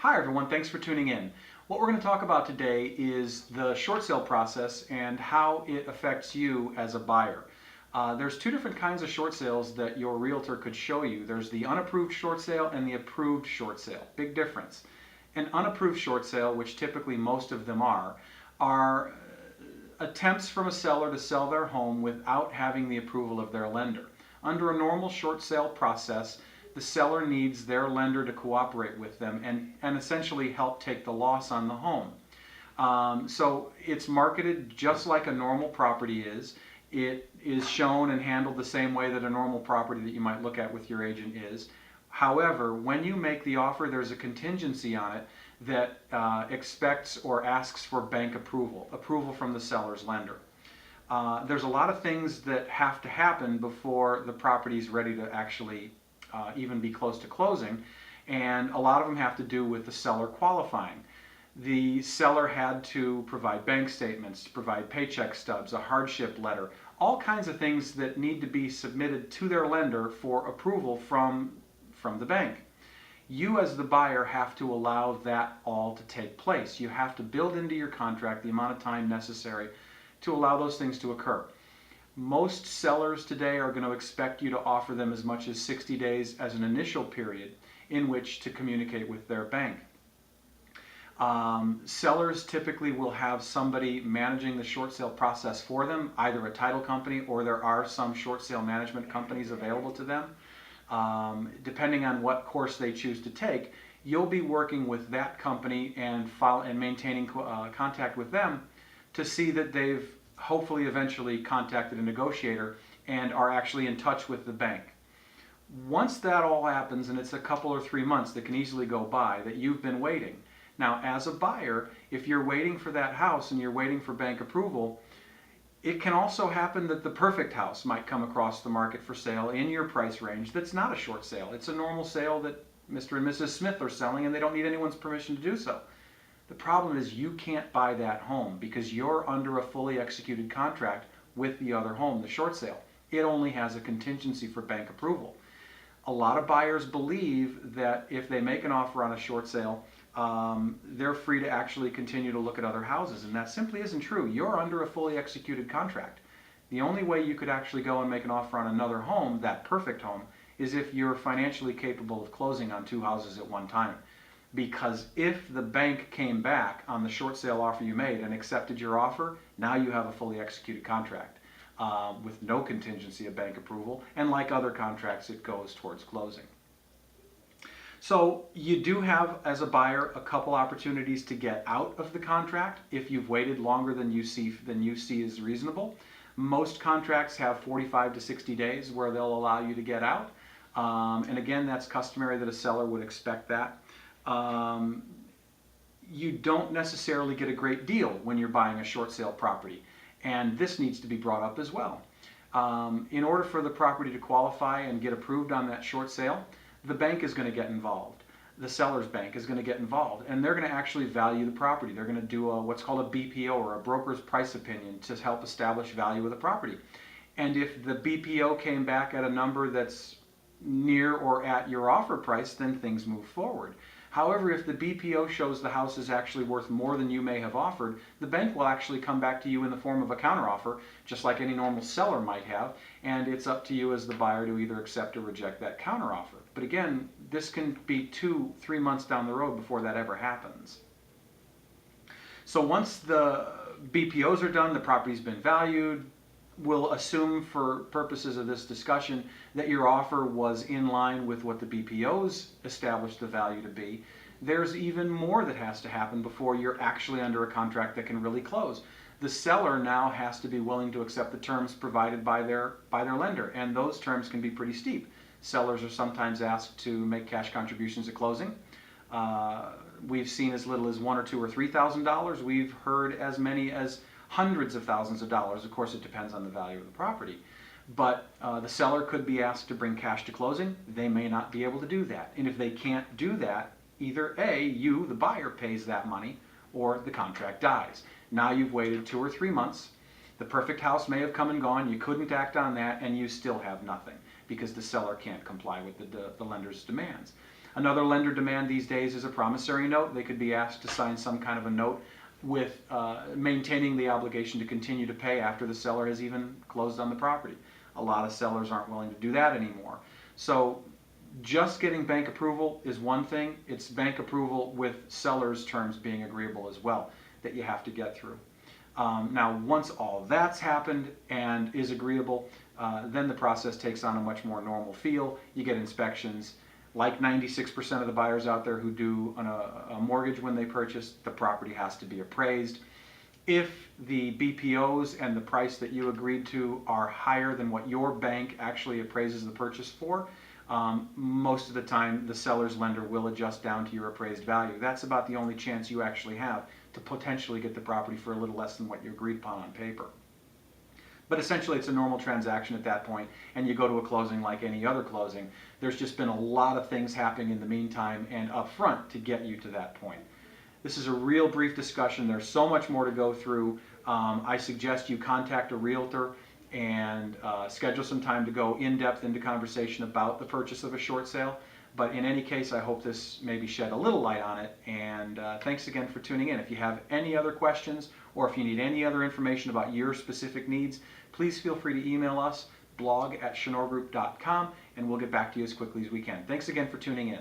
Hi everyone, thanks for tuning in. What we're going to talk about today is the short sale process and how it affects you as a buyer. There's two different kinds of short sales that your realtor could show you. There's the unapproved short sale and the approved short sale. Big difference. An unapproved short sale, which typically most of them are attempts from a seller to sell their home without having the approval of their lender. Under a normal short sale process, the seller needs their lender to cooperate with them and essentially help take the loss on the home. So it's marketed just like a normal property is. It is shown and handled the same way that a normal property that you might look at with your agent is. However, when you make the offer, there's a contingency on it that expects or asks for bank approval from the seller's lender. There's a lot of things that have to happen before the property is ready to actually even be close to closing, and a lot of them have to do with the seller qualifying. The seller had to provide bank statements, provide paycheck stubs, a hardship letter, all kinds of things that need to be submitted to their lender for approval from the bank. You as the buyer have to allow that all to take place. You have to build into your contract the amount of time necessary to allow those things to occur. Most sellers today are going to expect you to offer them as much as 60 days as an initial period in which to communicate with their bank. Sellers typically will have somebody managing the short sale process for them, either a title company or there are some short sale management companies available to them. Depending on what course they choose to take, you'll be working with that company and maintaining contact with them to see that they've hopefully eventually contacted a negotiator and are actually in touch with the bank. Once that all happens, and it's a couple or 3 months that can easily go by that you've been waiting. Now, as a buyer, if you're waiting for that house and you're waiting for bank approval, it can also happen that the perfect house might come across the market for sale in your price range that's not a short sale. It's a normal sale that Mr. and Mrs. Smith are selling and they don't need anyone's permission to do so. The problem is you can't buy that home because you're under a fully executed contract with the other home, the short sale. It only has a contingency for bank approval. A lot of buyers believe that if they make an offer on a short sale, they're free to actually continue to look at other houses, and that simply isn't true. You're under a fully executed contract. The only way you could actually go and make an offer on another home, that perfect home, is if you're financially capable of closing on 2 houses at one time. Because if the bank came back on the short sale offer you made and accepted your offer, now you have a fully executed contract with no contingency of bank approval, and like other contracts, it goes towards closing. So you do have, as a buyer, a couple opportunities to get out of the contract if you've waited longer than you see is reasonable. Most contracts have 45 to 60 days where they'll allow you to get out. And again, that's customary that a seller would expect that. You don't necessarily get a great deal when you're buying a short sale property, and this needs to be brought up as well. In order for the property to qualify and get approved on that short sale, the bank is going to get involved. The seller's bank is going to get involved, and they're going to actually value the property. They're going to do what's called a BPO, or a broker's price opinion, to help establish value of the property. And if the BPO came back at a number that's near or at your offer price, then things move forward. However, if the BPO shows the house is actually worth more than you may have offered, the bank will actually come back to you in the form of a counteroffer, just like any normal seller might have, and it's up to you as the buyer to either accept or reject that counteroffer. But again, this can be 2-3 months down the road before that ever happens. So once the BPOs are done, the property's been valued, we'll assume for purposes of this discussion that your offer was in line with what the BPOs established the value to be. There's even more that has to happen before you're actually under a contract that can really close. The seller now has to be willing to accept the terms provided by their lender, and those terms can be pretty steep. Sellers are sometimes asked to make cash contributions at closing. We've seen as little as $1,000 or $2,000 or $3,000. We've heard as many as hundreds of thousands of dollars. Of course, it depends on the value of the property. But the seller could be asked to bring cash to closing. They may not be able to do that. And if they can't do that, either A, you, the buyer, pays that money, or the contract dies. Now you've waited 2 or 3 months. The perfect house may have come and gone. You couldn't act on that, and you still have nothing because the seller can't comply with the lender's demands. Another lender demand these days is a promissory note. They could be asked to sign some kind of a note with maintaining the obligation to continue to pay after the seller has even closed on the property. A lot of sellers aren't willing to do that anymore. So just getting bank approval is one thing. It's bank approval with seller's terms being agreeable as well that you have to get through. Now, once all that's happened and is agreeable, then the process takes on a much more normal feel. You get inspections. Like 96% of the buyers out there who do a mortgage when they purchase, the property has to be appraised. If the BPOs and the price that you agreed to are higher than what your bank actually appraises the purchase for, most of the time the seller's lender will adjust down to your appraised value. That's about the only chance you actually have to potentially get the property for a little less than what you agreed upon on paper. But essentially it's a normal transaction at that point, and you go to a closing like any other closing. There's just been a lot of things happening in the meantime and up front to get you to that point. This is a real brief discussion. There's so much more to go through. I suggest you contact a realtor and schedule some time to go in depth into conversation about the purchase of a short sale. But in any case, I hope this maybe shed a little light on it. And thanks again for tuning in. If you have any other questions or if you need any other information about your specific needs, please feel free to email us, blog@chenoregroup.com, and we'll get back to you as quickly as we can. Thanks again for tuning in.